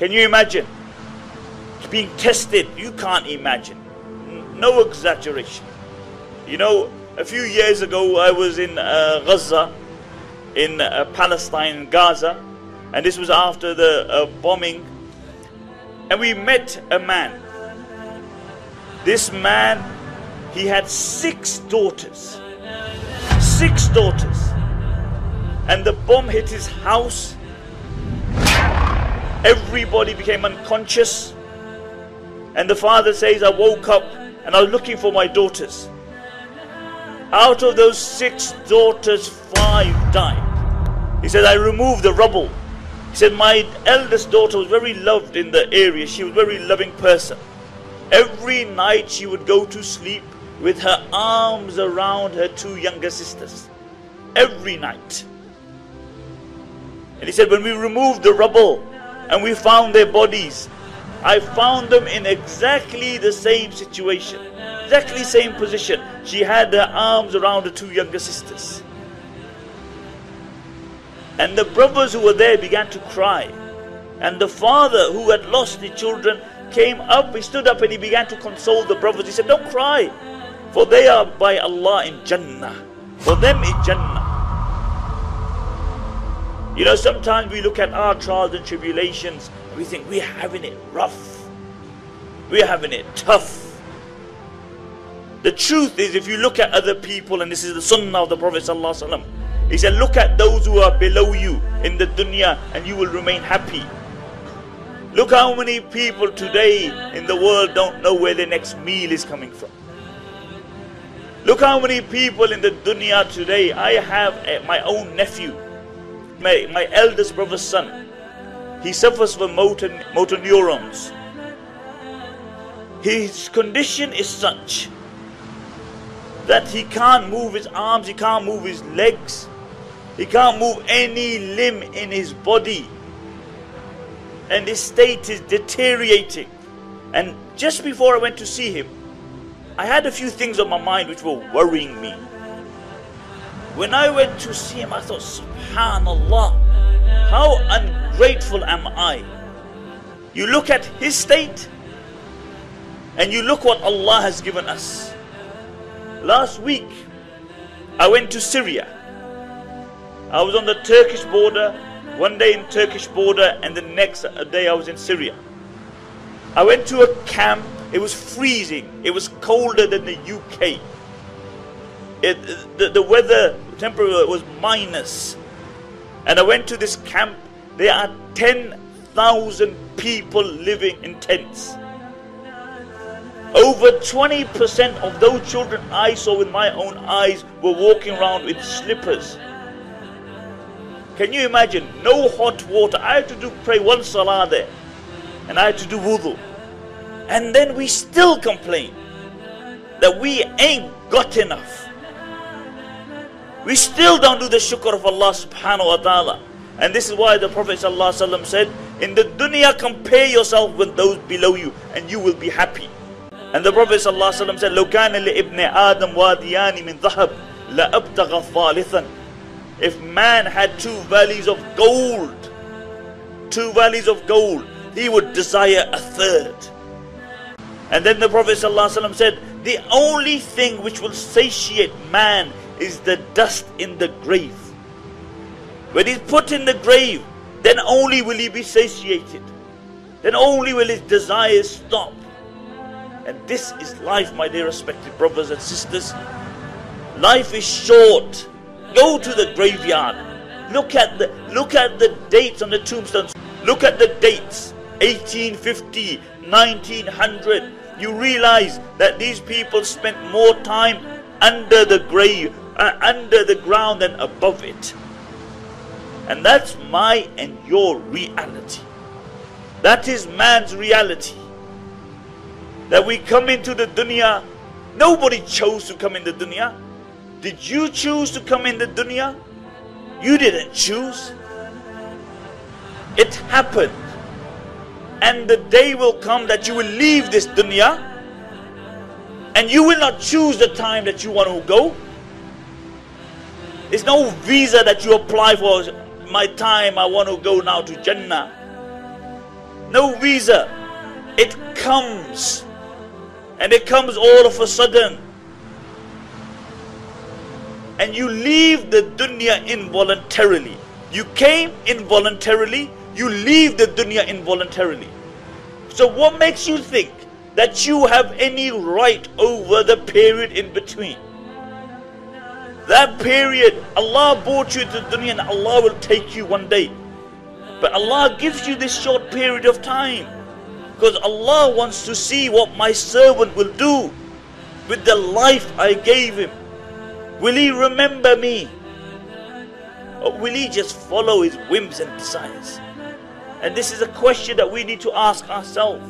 Can you imagine? Being tested, you can't imagine. No exaggeration. You know, a few years ago I was in Gaza, in Palestine, Gaza, and this was after the bombing, and we met a man. This man, he had 6 daughters. 6 daughters. And the bomb hit his house. Everybody became unconscious. And the father says, I woke up and I was looking for my daughters. Out of those 6 daughters, 5 died. He said, I removed the rubble. He said, my eldest daughter was very loved in the area. She was a very loving person. Every night she would go to sleep with her arms around her 2 younger sisters. Every night. And he said, when we removed the rubble and we found their bodies, I found them in exactly the same situation. Exactly same position. She had her arms around her 2 younger sisters. And the brothers who were there began to cry. And the father who had lost the children came up, he stood up and he began to console the brothers. He said, don't cry, for they are by Allah in Jannah. For them in Jannah. You know, sometimes we look at our trials and tribulations and we think we're having it rough. We're having it tough. The truth is, if you look at other people, and this is the sunnah of the Prophet ﷺ, he said, look at those who are below you in the dunya and you will remain happy. Look how many people today in the world don't know where their next meal is coming from. Look how many people in the dunya today. I have my own nephew, my eldest brother's son. He suffers from motor neurons. His condition is such that he can't move his arms, he can't move his legs, he can't move any limb in his body. And his state is deteriorating. And just before I went to see him, I had a few things on my mind which were worrying me. When I went to see him, I thought, Subhanallah, how ungrateful am I? You look at his state, and you look what Allah has given us. Last week, I went to Syria. I was on the Turkish border, one day in Turkish border, and the next day I was in Syria. I went to a camp. It was freezing. It was colder than the UK. The weather temperature was minus. And I went to this camp. There are 10,000 people living in tents. Over 20% of those children I saw with my own eyes were walking around with slippers. Can you imagine? No hot water. I had to pray 1 salah there. And I had to do wudu. And then we still complain that we ain't got enough. We still don't do the shukr of Allah subhanahu wa ta'ala. And this is why the Prophet ﷺ said, in the dunya compare yourself with those below you and you will be happy. And the Prophet ﷺ said, لو كان لابن آدم واديان من ذهب لأبتغى ثالثا. If man had 2 valleys of gold, 2 valleys of gold, he would desire a 3rd. And then the Prophet ﷺ said, the only thing which will satiate man is the dust in the grave. When he's put in the grave, then only will he be satiated. Then only will his desires stop. And this is life, my dear respected brothers and sisters. Life is short. Go to the graveyard. Look at the dates on the tombstones. Look at the dates. 1850, 1900. You realize that these people spent more time under the grave, under the ground than above it. And that's my and your reality. That is man's reality. That we come into the dunya. Nobody chose to come in the dunya. Did you choose to come in the dunya? You didn't choose. It happened. And the day will come that you will leave this dunya, and you will not choose the time that you want to go. There's no visa that you apply for. My time, I want to go now to Jannah. no visa. It comes, and it comes all of a sudden. And you leave the dunya involuntarily. You came involuntarily, you leave the dunya involuntarily. So what makes you think that you have any right over the period in between? That period, Allah brought you to the dunya and Allah will take you one day. But Allah gives you this short period of time because Allah wants to see what my servant will do with the life I gave him. Will he remember me? Or will he just follow his whims and desires? And this is a question that we need to ask ourselves.